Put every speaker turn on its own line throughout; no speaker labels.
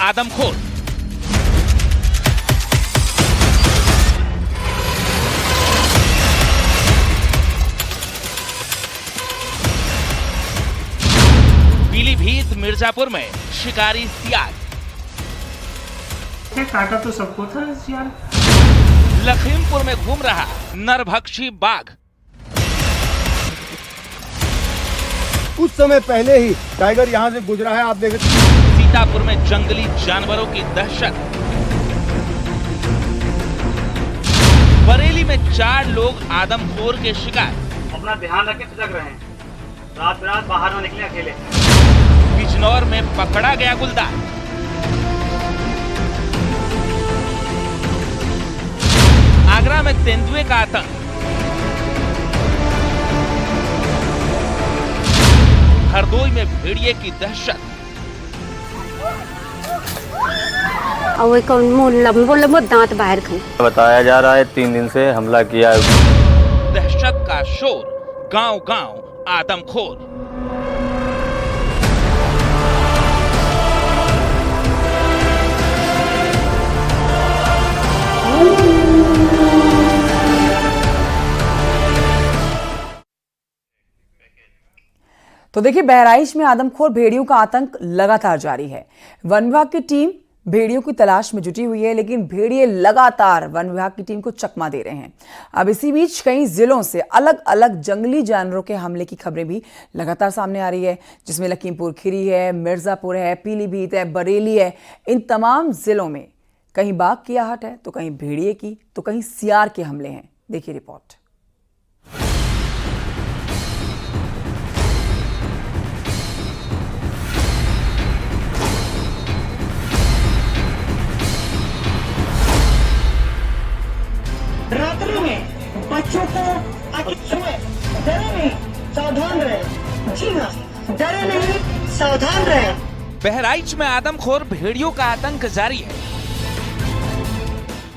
आदमखोर। पीलीभीत मिर्जापुर में शिकारी सियार।
काटा तो सबको था सियार।
लखीमपुर में घूम रहा नरभक्षी बाघ।
कुछ समय पहले ही टाइगर यहाँ से गुजरा है, आप देख।
सीतापुर में जंगली जानवरों की दहशत। बरेली में 4 लोग आदमखोर के शिकार।
अपना ध्यान रखें, सजग रहें। रात रात बाहर न निकले अकेले।
बिजनौर में पकड़ा गया गुलदार। आगरा में तेंदुए का आतंक। हरदोई में भेड़िए की दहशत।
दांत बाहर खाए।
बताया जा रहा है 3 दिन से हमला किया है।
दहशत का शोर, गांव-गांव आदमखोर।
तो देखिए, बहराइच में आदमखोर भेड़ियों का आतंक लगातार जारी है। वन विभाग की टीम भेड़ियों की तलाश में जुटी हुई है, लेकिन भेड़िए लगातार वन विभाग की टीम को चकमा दे रहे हैं। अब इसी बीच कई जिलों से अलग अलग जंगली जानवरों के हमले की खबरें भी लगातार सामने आ रही है, जिसमें लखीमपुर खीरी है, मिर्जापुर है, पीलीभीत है, बरेली है। इन तमाम जिलों में कहीं बाघ की आहट है, तो कहीं भेड़िए की, तो कहीं सियार के हमले हैं। देखिए रिपोर्ट।
रात्रि में बच्चों को डरे नहीं, सावधान रहे। जी हाँ, डरे नहीं, सावधान रहे।
बहराइच में आदमखोर भेड़ियों का आतंक जारी है।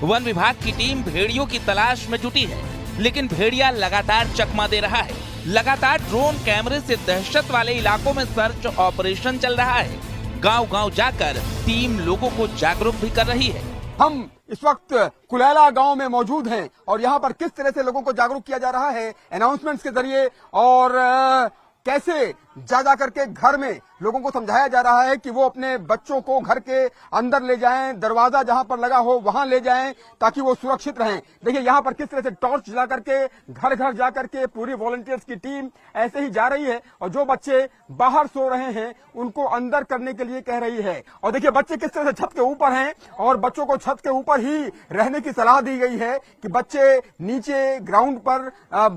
वन विभाग की टीम भेड़ियों की तलाश में जुटी है, लेकिन भेड़िया लगातार चकमा दे रहा है। लगातार ड्रोन कैमरे से दहशत वाले इलाकों में सर्च ऑपरेशन चल रहा है। गांव-गांव जाकर टीम लोगों को जागरूक भी कर रही है।
हम इस वक्त कुलैला गांव में मौजूद हैं और यहाँ पर किस तरह से लोगों को जागरूक किया जा रहा है अनाउंसमेंट्स के जरिए, और कैसे जा करके घर में लोगों को समझाया जा रहा है कि वो अपने बच्चों को घर के अंदर ले जाएं, दरवाजा जहां पर लगा हो वहां ले जाएं ताकि वो सुरक्षित रहें। देखिए यहाँ पर किस तरह से टॉर्च जला करके घर घर जा करके पूरी वॉलंटियर्स की टीम ऐसे ही जा रही है, और जो बच्चे बाहर सो रहे हैं उनको अंदर करने के लिए कह रही है। और देखिए बच्चे किस तरह से छत के ऊपर हैं, और बच्चों को छत के ऊपर ही रहने की सलाह दी गई है कि बच्चे नीचे ग्राउंड पर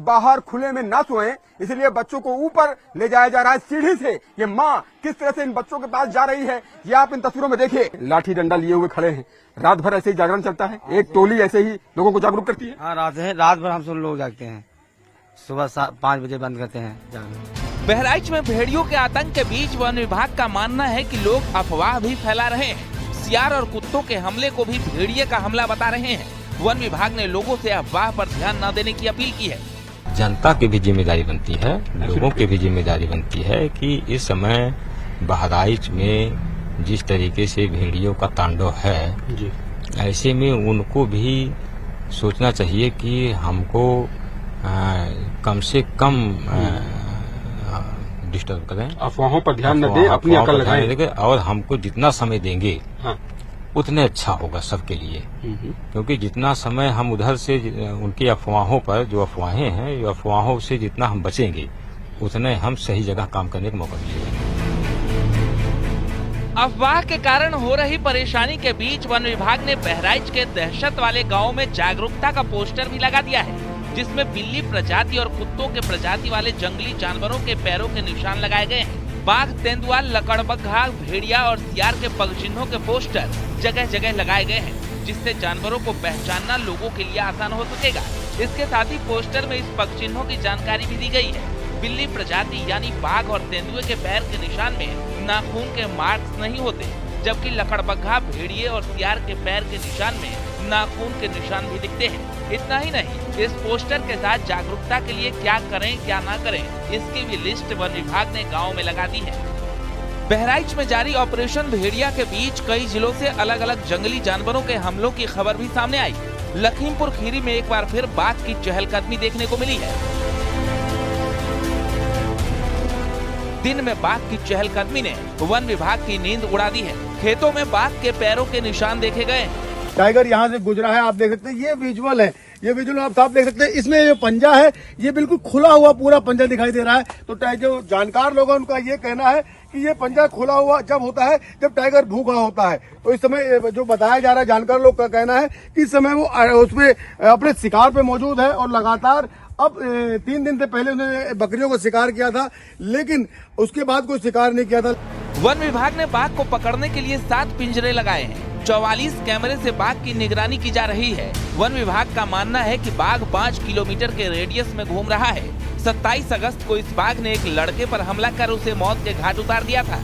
बाहर खुले में ना सोएं, इसलिए बच्चों को ऊपर ले जाया जा रहा है सीढ़ी से। ये माँ किस तरह से इन बच्चों के पास जा रही है, ये आप इन तस्वीरों में देखिए। लाठी डंडा लिए हुए खड़े हैं। रात भर ऐसे ही जागरण चलता है, एक टोली ऐसे ही लोगों को जागरूक करती है।
हाँ, रात भर हम सब लोग जागते हैं। सुबह 5 बजे बंद करते हैं जागरण।
बहराइच में भेड़ियों के आतंक के बीच वन विभाग का मानना है कि लोग अफवाह भी फैला रहे हैं। सियार और कुत्तों के हमले को भी भेड़िए का हमला बता रहे हैं। वन विभाग ने लोगों से अफवाह पर ध्यान न देने की अपील की है।
जनता की भी जिम्मेदारी बनती है, लोगों की भी जिम्मेदारी बनती है कि इस समय बहराइच में जिस तरीके से भेड़ियों का तांडव है जी, ऐसे में उनको भी सोचना चाहिए कि हमको कम से कम डिस्टर्ब करें,
अफवाहों पर ध्यान न दें, अपनी अकल लगाएं,
और हमको जितना समय देंगे
हाँ,
उतने अच्छा होगा सबके लिए। क्योंकि जितना समय हम उधर से उनकी अफवाहों पर, जो अफवाहें हैं, जो अफवाहों से जितना हम बचेंगे उतने हम सही जगह काम करने का मौका मिलेगा।
अफवाह के कारण हो रही परेशानी के बीच वन विभाग ने बहराइच के दहशत वाले गांव में जागरूकता का पोस्टर भी लगा दिया है, जिसमें बिल्ली प्रजाति और कुत्तों के प्रजाति वाले जंगली जानवरों के पैरों के निशान लगाए गए हैं। बाघ, तेंदुआ, लकड़बग्घा, भेड़िया और सियार के पग चिन्हों के पोस्टर जगह जगह लगाए गए हैं, जिससे जानवरों को पहचानना लोगों के लिए आसान हो सकेगा। इसके साथ ही पोस्टर में इस पग चिन्हों की जानकारी भी दी गई है। बिल्ली प्रजाति यानी बाघ और तेंदुए के पैर के निशान में नाखून के मार्क्स नहीं होते, जबकि लकड़बग्घा, भेड़िए और सियार के पैर के निशान में नाखून के निशान भी दिखते हैं। इतना ही नहीं, इस पोस्टर के साथ जागरूकता के लिए क्या करें क्या ना करें, इसकी भी लिस्ट वन विभाग ने गाँव में लगा दी है। बहराइच में जारी ऑपरेशन भेड़िया के बीच कई जिलों से अलग अलग जंगली जानवरों के हमलों की खबर भी सामने आई। लखीमपुर खीरी में एक बार फिर बाघ की चहलकदमी देखने को मिली है। दिन में बाघ की चहलकदमी ने वन विभाग की नींद उड़ा दी है। खेतों में बाघ के पैरों के निशान देखे गए।
टाइगर यहाँ से गुजरा है, आप देख सकते हैं। ये विजुअल है, ये विजुअल आप साफ देख सकते हैं। इसमें जो पंजा है ये बिल्कुल खुला हुआ पूरा पंजा दिखाई दे रहा है। तो जो जानकार लोग हैं उनका ये कहना है कि ये पंजा खुला हुआ जब होता है जब टाइगर भूखा होता है। तो इस समय जो बताया जा रहा है, जानकार लोग का कहना है कि इस समय वो उसमें अपने शिकार पे मौजूद है और लगातार अब 3 दिन से पहले उन्होंने बकरियों को शिकार किया था, लेकिन उसके बाद कोई शिकार नहीं किया था।
वन विभाग ने बाघ को पकड़ने के लिए 7 पिंजरे लगाए हैं। 44 कैमरे से बाघ की निगरानी की जा रही है। वन विभाग का मानना है कि बाघ 5 किलोमीटर के रेडियस में घूम रहा है। 27 अगस्त को इस बाघ ने एक लड़के पर हमला कर उसे मौत के घाट उतार दिया था।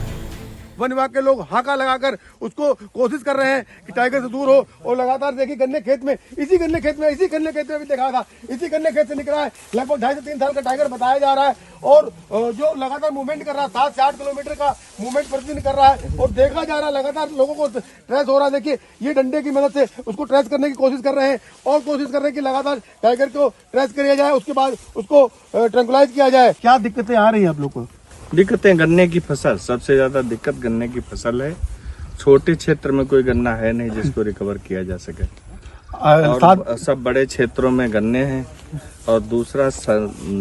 वन विभाग के लोग हाका लगाकर उसको कोशिश कर रहे हैं कि टाइगर से दूर हो। और लगातार देखिए गन्ने खेत में, इसी गन्ने खेत में भी देखा था, इसी गन्ने खेत से निकला है। लगभग 2.5 से 3 साल का टाइगर बताया जा रहा है और जो लगातार मूवमेंट कर रहा है, 7 से 8 किलोमीटर का मूवमेंट प्रतिदिन कर रहा है और देखा जा रहा है लगातार लोगों को ट्रेस हो रहा है। देखिए ये डंडे की मदद से उसको ट्रेस करने की कोशिश कर रहे हैं और कोशिश कर रहे हैं कि लगातार टाइगर को ट्रेस किया जाए, उसके बाद उसको ट्रैंकुलाइज किया जाए। क्या दिक्कतें आ रही है आप लोग को?
दिक्कतें गन्ने की फसल, सबसे ज्यादा दिक्कत गन्ने की फसल है। छोटे क्षेत्र में कोई गन्ना है नहीं जिसको रिकवर किया जा सके और सब बड़े क्षेत्रों में गन्ने हैं और दूसरा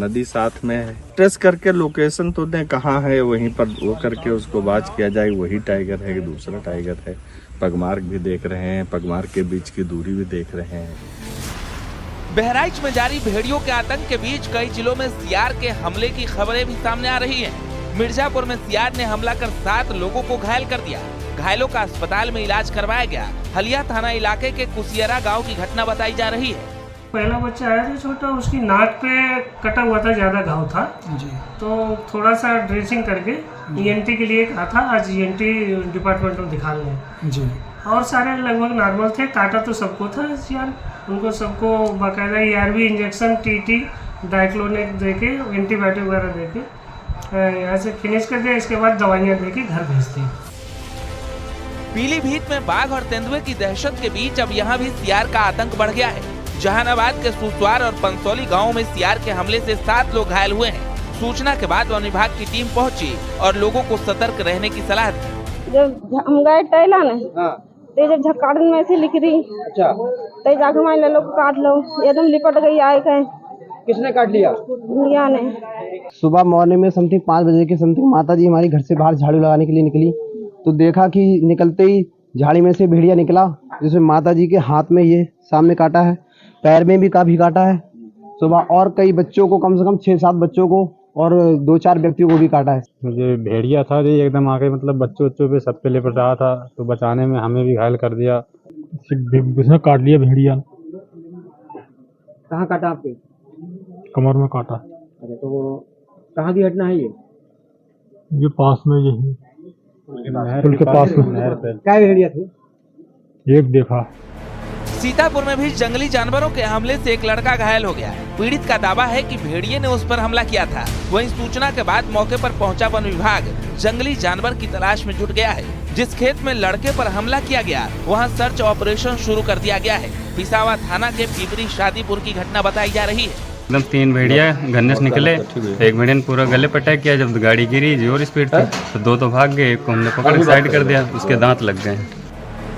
नदी साथ में है। ट्रेस करके लोकेशन तो दें कहाँ है, वहीं पर वो करके उसको बाज किया जाए। वही टाइगर है कि दूसरा टाइगर है। पगमार्क भी देख रहे हैं, पगमार्क के बीच की दूरी भी देख रहे हैं।
बहराइच में जारी भेड़ियों के आतंक के बीच कई जिलों में सियार के हमले की खबरें भी सामने आ रही हैं। मिर्जापुर में सियार ने हमला कर 7 लोगों को घायल कर दिया। घायलों का अस्पताल में इलाज करवाया गया। हलिया थाना इलाके के कुसियरा गांव की घटना बताई जा रही है।
पहला बच्चा आया था छोटा, उसकी नाक पे कटा हुआ था, ज्यादा घाव था जी। तो थोड़ा सा ड्रेसिंग करके ईएनटी के लिए कहा था, आज ईएनटी डिपार्टमेंट में दिखा लें जी। और सारे लगभग नॉर्मल थे। काटा तो सबको था यार, उनको सबको बाकायदा ERV इंजेक्शन, TT, डाइक्लोनेक देके, एंटीबायोटिक वगैरह देके यहाँ से फिनिश कर दिया। इसके बाद दवाइयाँ देके घर भेज दी।
पीलीभीत में बाघ और तेंदुए की दहशत के बीच अब यहाँ भी सियार का आतंक बढ़ गया है। जहानाबाद के सुसवार और पंसौली गाँव में सियार के हमले से 7 लोग घायल हुए हैं। सूचना के बाद वन विभाग की टीम पहुँची और लोगों को सतर्क रहने की सलाह दी।
जब हम गए टहला न तो जब झक्काड़न में से लिख रही तो जाके मान लो काट लो, एकदम लिपट गई आए कहे।
किसने काट लिया?
बुढ़िया ने।
सुबह मॉर्निंग में समथिंग 5 बजे के समथिंग माता जी हमारी घर से बाहर झाड़ू लगाने के लिए निकली तो देखा कि निकलते ही झाड़ी में से भेड़िया निकला, जिसमें माता जी के हाथ में ये सामने काटा है, पैर में भी काफी काटा है। सुबह और कई बच्चों को, कम से कम 6-7 बच्चों को और 2-4 व्यक्तियों को भी काटा है।
मुझे भेड़िया था जी, एकदम आके मतलब बच्चों पे सब पे लिपट रहा था, तो बचाने में हमें भी घायल कर दिया। उसने काट लिया भेड़िया।
कहाँ काटा आपके?
कमर में काटा।
अरे तो वो कहाँ की घटना है ये
पास में, यही पुल के पास में नहर पे।
क्या भेड़िया थी?
एक देखा।
सीतापुर में भी जंगली जानवरों के हमले से एक लड़का घायल हो गया। पीड़ित का दावा है कि भेड़िए ने उस पर हमला किया था। वहीं सूचना के बाद मौके पर पहुंचा वन विभाग जंगली जानवर की तलाश में जुट गया है। जिस खेत में लड़के पर हमला किया गया वहां सर्च ऑपरेशन शुरू कर दिया गया है। पिसावा थाना के पिपरी शादीपुर की घटना बताई जा रही है।
एकदम 3 भेड़िया गन्ने से निकले, एक भेड़िया ने पूरा गले पर अटैक किया। जब गाड़ी गिरी जोर स्पीड थी तो 2 तो भाग गए, एक को हमने पकड़ के साइड कर दिया, उसके दांत लग गए।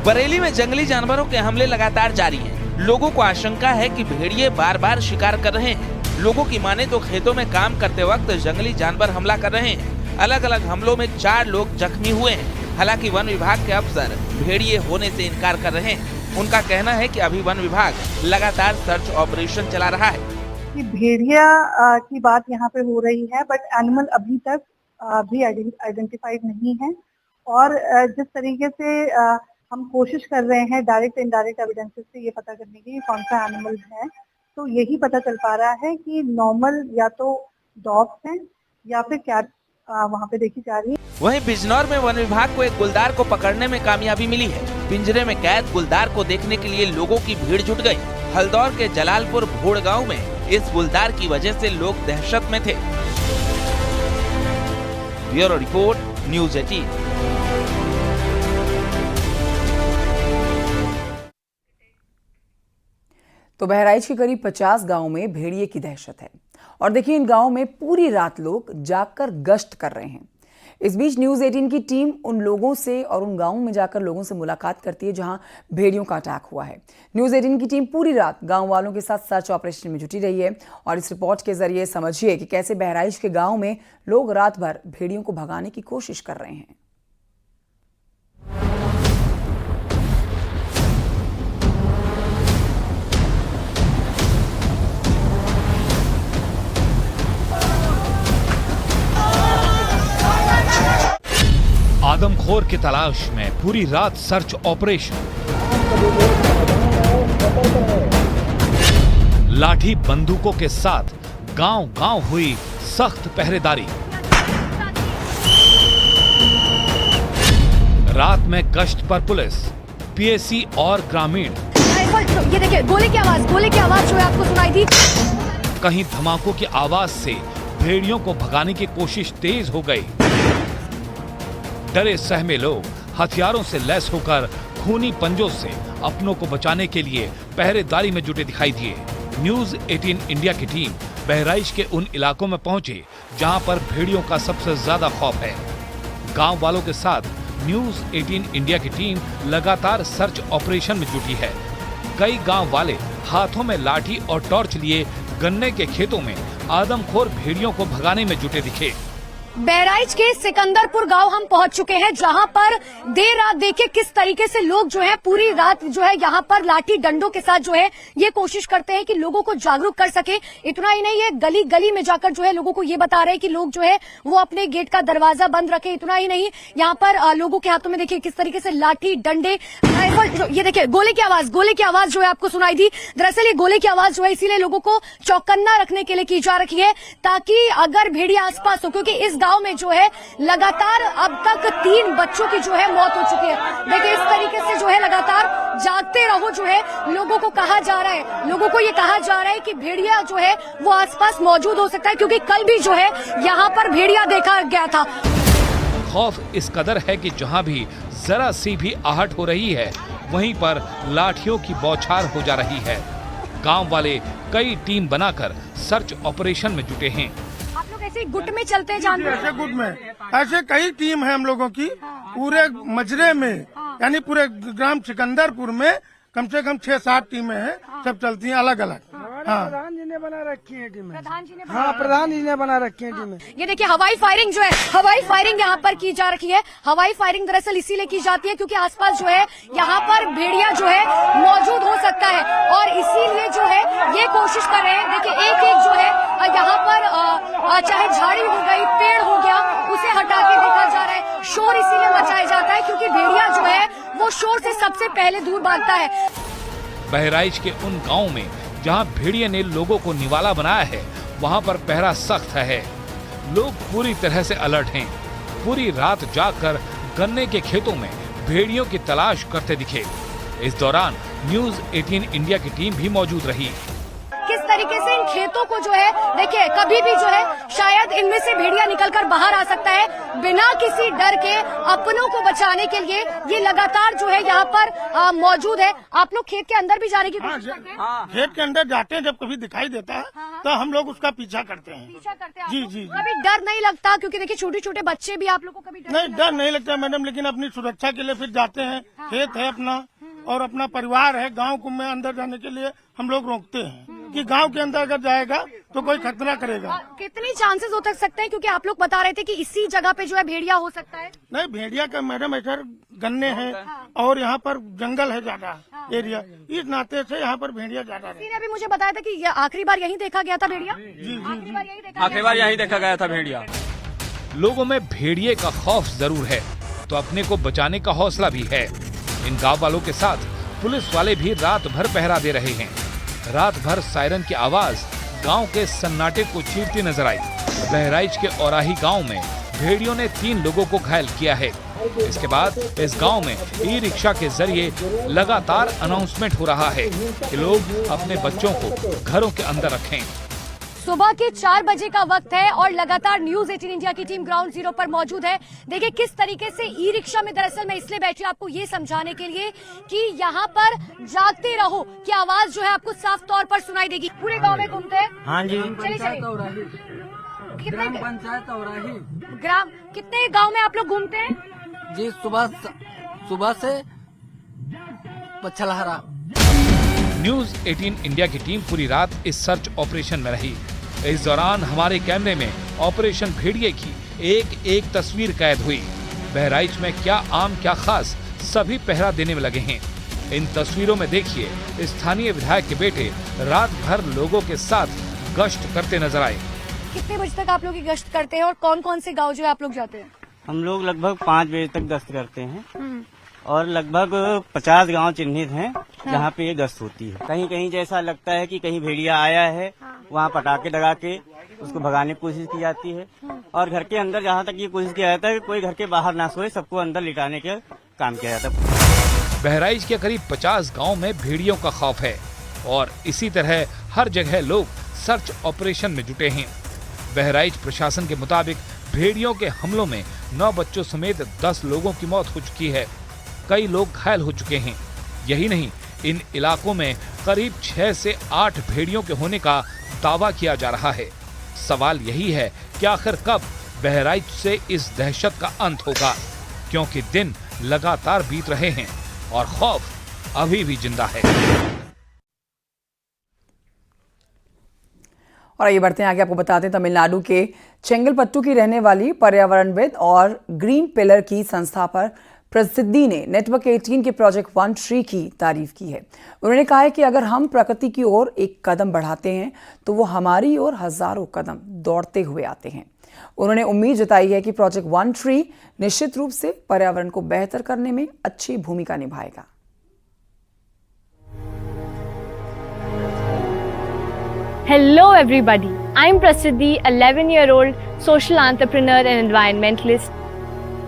बरेली में जंगली जानवरों के हमले लगातार जारी हैं। लोगों को आशंका है कि भेड़िए बार बार शिकार कर रहे हैं। लोगों की माने तो खेतों में काम करते वक्त जंगली जानवर हमला कर रहे हैं। अलग अलग हमलों में 4 लोग जख्मी हुए हैं। हालांकि वन विभाग के अफसर भेड़िए होने से इनकार कर रहे हैं। उनका कहना है कि अभी वन विभाग लगातार सर्च ऑपरेशन चला रहा है।
कि भेड़िया की बात यहाँ पे हो रही है, बट एनिमल अभी तक भी आइडेंटिफाइड नहीं है। और जिस तरीके से हम कोशिश कर रहे हैं डायरेक्ट इनडायरेक्ट एविडेंसेस से ये पता करने की कौन सा एनिमल है, तो यही पता चल पा रहा है कि नॉर्मल या तो डॉग्स हैं या फिर कैट वहाँ पे देखी जा रही है।
वहीं बिजनौर में वन विभाग को एक गुलदार को पकड़ने में कामयाबी मिली है। पिंजरे में कैद गुलदार को देखने के लिए लोगों की भीड़ जुट गई। हल्दौर के जलालपुर भोड़ गांव में इस गुलदार की वजह से लोग दहशत में थे। Bureau report, news 18।
तो बहराइच के करीब 50 गांव में भेड़िए की दहशत है और देखिए इन गांवों में पूरी रात लोग जाकर गश्त कर रहे हैं। इस बीच न्यूज 18 की टीम उन लोगों से और उन गांवों में जाकर लोगों से मुलाकात करती है जहां भेड़ियों का अटैक हुआ है। न्यूज 18 की टीम पूरी रात गांव वालों के साथ सर्च ऑपरेशन में जुटी रही है और इस रिपोर्ट के जरिए समझिए कि कैसे बहराइच के गांव में लोग रात भर भेड़ियों को भगाने की कोशिश कर रहे हैं।
आदमखोर की तलाश में पूरी रात सर्च ऑपरेशन, लाठी बंदूकों के साथ गांव-गांव हुई सख्त पहरेदारी। रात में गश्त पर पुलिस, पीएसी और ग्रामीण।
ये देखिए गोले की आवाज जो है आपको सुनाई दी।
कहीं धमाकों की आवाज से भेड़ियों को भगाने की कोशिश तेज हो गई। डरे सहमे लोग हथियारों से लैस होकर खूनी पंजों से अपनों को बचाने के लिए पहरेदारी में जुटे दिखाई दिए। न्यूज 18 इंडिया की टीम बहराइच के उन इलाकों में पहुंचे जहां पर भेड़ियों का सबसे ज्यादा खौफ है। गांव वालों के साथ न्यूज 18 इंडिया की टीम लगातार सर्च ऑपरेशन में जुटी है। कई गांव वाले हाथों में लाठी और टॉर्च लिए गन्ने के खेतों में आदमखोर भेड़ियों को भगाने में जुटे दिखे।
बहराइच के सिकंदरपुर गांव हम पहुंच चुके हैं जहां पर देर रात देखिए किस तरीके से लोग जो है पूरी रात जो है यहां पर लाठी डंडों के साथ जो है ये कोशिश करते हैं कि लोगों को जागरूक कर सके। इतना ही नहीं, ये गली गली में जाकर जो है लोगों को ये बता रहे हैं कि लोग जो है वो अपने गेट का दरवाजा बंद रखें। इतना ही नहीं, यहाँ पर लोगों के हाथों में देखिए किस तरीके से लाठी डंडे, ये देखिए गोले की आवाज जो है आपको सुनाई दी। दरअसल ये गोले की आवाज जो है इसीलिए लोगों को चौकन्ना रखने के लिए की जा रही है ताकि अगर भेड़िया आसपास हो, क्योंकि इस गांव में जो है लगातार अब तक 3 बच्चों की जो है मौत हो चुकी है। देखिए इस तरीके से जो है लगातार जागते रहो जो है लोगों को कहा जा रहा है। लोगों को ये कहा जा रहा है कि भेड़िया जो है वो आसपास मौजूद हो सकता है क्योंकि कल भी जो है यहाँ पर भेड़िया देखा गया था।
खौफ इस कदर है कि जहां भी जरा सी भी आहट हो रही है वहीं पर लाठियों की बौछार हो जा रही है। गांव वाले कई टीम बनाकर सर्च ऑपरेशन में जुटे हैं।
ऐसे गुट में चलते हैं
ऐसे गुट में ऐसे कई टीम है हम लोगों की पूरे मजरे में, यानी पूरे ग्राम सिकंदरपुर में कम से कम 6-7 टीमें हैं, सब चलती हैं अलग अलग। हाँ,
प्रधान जी ने बना रखी है टीमें।
प्रधान जी ने बना रखी है टीमें।
ये देखिए हवाई फायरिंग जो है, हवाई फायरिंग यहाँ पर की जा रही है। हवाई फायरिंग दरअसल इसीलिए की जाती है क्योंकि आसपास जो है यहाँ पर भेड़िया जो है मौजूद हो सकता है और इसीलिए जो है ये कोशिश कर रहे हैं। देखिए एक जो है यहाँ पर चाहे झाड़ी हो गई, पेड़ हो गया, उसे हटा के देखा जा रहा है। शोर इसीलिए मचाया जाता है क्योंकि भेड़िया जो है वो शोर से सबसे पहले दूर भागता है।
बहराइच के उन गांवों में जहां भेड़िए ने लोगों को निवाला बनाया है वहां पर पहरा सख्त है। लोग पूरी तरह से अलर्ट हैं। पूरी रात जागकर गन्ने के खेतों में भेड़ियों की तलाश करते दिखे। इस दौरान न्यूज 18 इंडिया की टीम भी मौजूद रही।
किस तरीके से इन खेतों को जो है देखिए कभी भी जो है शायद इनमें से भेड़िया निकलकर बाहर आ सकता है। बिना किसी डर के अपनों को बचाने के लिए ये लगातार जो है यहाँ पर मौजूद है। आप लोग खेत के अंदर भी जाने की कोशिश करते हैं?
खेत के अंदर जाते हैं, जब कभी दिखाई देता है तो हम लोग उसका पीछा करते हैं। जी।
कभी डर नहीं लगता? क्योंकि देखिए छोटे छोटे बच्चे भी, आप लोग को कभी
डर नहीं लगता मैडम, लेकिन अपनी सुरक्षा के लिए फिर जाते हैं। खेत है अपना और अपना परिवार है। गाँव में अंदर जाने के लिए हम लोग रोकते हैं कि गांव के अंदर अगर जाएगा तो कोई खतरा करेगा।
कितनी चांसेस हो सकते हैं क्योंकि आप लोग बता रहे थे कि इसी जगह पे जो है भेड़िया हो सकता है?
नहीं, भेड़िया का मैडम इधर गन्ने हैं और यहाँ पर जंगल है ज्यादा एरिया, इस नाते से यहाँ पर भेड़िया ज्यादा है।
किसी ने भी मुझे बताया था कि आखिरी बार यहीं देखा गया था भेड़िया।
आखिरी बार यहीं देखा गया था भेड़िया।
लोगों में भेड़िए का खौफ जरूर है तो अपने को बचाने का हौसला भी है। इन गांव वालों के साथ पुलिस वाले भी रात भर पहरा दे रहे हैं। रात भर सायरन की आवाज गांव के सन्नाटे को चीरती नजर आई। बहराइच के औराही गांव में भेड़ियों ने 3 लोगों को घायल किया है। इसके बाद इस गांव में ई-रिक्शा के जरिए लगातार अनाउंसमेंट हो रहा है कि लोग अपने बच्चों को घरों के अंदर रखें।
सुबह के 4 बजे का वक्त है और लगातार न्यूज 18 इंडिया की टीम ग्राउंड जीरो पर मौजूद है। देखिए किस तरीके से ई रिक्शा में, दरअसल मैं इसलिए बैठी आपको ये समझाने के लिए कि यहाँ पर जागते रहो की आवाज जो है आपको साफ तौर पर सुनाई देगी। पूरे गाँव में घूमते हैं।
हाँ जी।
कितने
पंचायत
कितने गाँव में आप लोग घूमते हैं?
जी सुबह से पछलहरा।
न्यूज 18 इंडिया की टीम पूरी रात इस सर्च ऑपरेशन में रही। इस दौरान हमारे कैमरे में ऑपरेशन भेड़िए की एक एक तस्वीर कैद हुई। बहराइच में क्या आम क्या खास, सभी पहरा देने में लगे हैं। इन तस्वीरों में देखिए स्थानीय विधायक के बेटे रात भर लोगों के साथ गश्त करते नजर आए।
कितने बजे तक आप लोग गश्त करते हैं और कौन कौन से गाँव जो है आप लोग जाते हैं?
हम लोग लगभग 5 बजे तक गश्त करते हैं और लगभग 50 गांव चिन्हित हैं जहाँ पे ये गश्त होती है। कहीं कहीं जैसा लगता है कि कहीं भेड़िया आया है, वहाँ पटाखे लगा के उसको भगाने की कोशिश की जाती है और घर के अंदर जहाँ तक ये कोशिश किया जाता है कि कोई घर के बाहर ना सोए, सबको अंदर लिटाने का काम किया जाता है।
बहराइच के करीब 50 गाँव में भेड़ियों का खौफ है और इसी तरह हर जगह लोग सर्च ऑपरेशन में जुटे हैं। बहराइच प्रशासन के मुताबिक भेड़ियों के हमलों में 9 बच्चों समेत 10 लोगों की मौत हो चुकी है। कई लोग घायल हो चुके हैं। यही नहीं, इन इलाकों में करीब 6 से 8 भेड़ियों के होने का दावा किया जा रहा है। सवाल यही है कि आखिर कब बहराइच से इस दहशत का अंत होगा, क्योंकि दिन लगातार बीत रहे हैं और खौफ अभी भी जिंदा है।
और आइए बढ़ते हैं आगे, आपको बताते हैं तमिलनाडु के चेंगलपट्टू की रहने वाली पर्यावरणविद और ग्रीन पिलर की संस्था पर प्रसिद्धि ने नेटवर्क 18 के प्रोजेक्ट वन ट्री की तारीफ की है। उन्होंने कहा है कि अगर हम प्रकृति की ओर एक कदम बढ़ाते हैं तो वो हमारी ओर हजारों कदम दौड़ते हुए आते हैं। उन्होंने उम्मीद जताई है कि प्रोजेक्ट वन ट्री निश्चित रूप से पर्यावरण को बेहतर करने में अच्छी भूमिका निभाएगा।
Hello everybody, I'm Prasiddhi, 11-year-old social entrepreneur and environmentalist.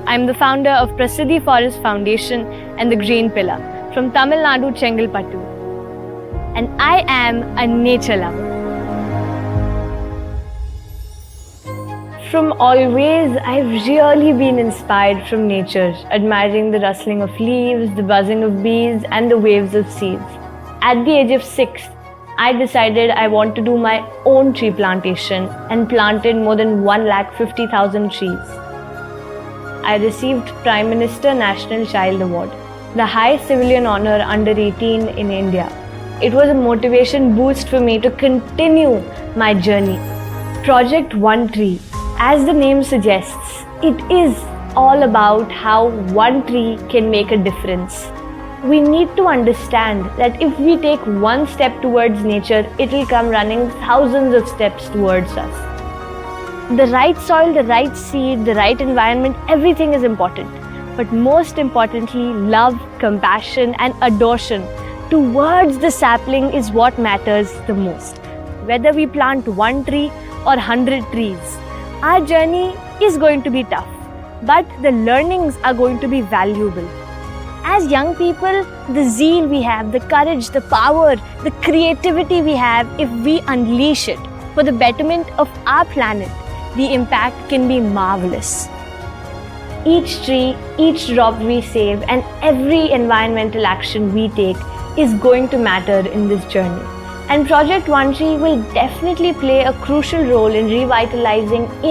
I'm the founder of Prasiddhi Forest Foundation and the Green Pillar from Tamil Nadu, Chengalpattu. And I am a nature lover. From always, I've really been inspired from nature, admiring the rustling of leaves, the buzzing of bees, and the waves of seeds. At the age of 6, I decided I want to do my own tree plantation and planted more than 150,000 trees. I received Prime Minister National Child Award, the highest civilian honor under 18 in India. It was a motivation boost for me to continue my journey. Project One Tree, as the name suggests, it is all about how one tree can make a difference. We need to understand that if we take one step towards nature, it will come running thousands of steps towards us. The right soil, the right seed, the right environment, everything is important. But most importantly, love, compassion and adoration towards the sapling is what matters the most. Whether we plant one tree or 100 trees, our journey is going to be tough, but the learnings are going to be valuable. As young people, the zeal we have, the courage, the power, the creativity we have, if we unleash it for the betterment of our planet, the impact can be marvelous. Each tree, each drop we save, and every environmental action we take is going to matter in this journey. And Project One Tree will definitely play a crucial role in revitalizing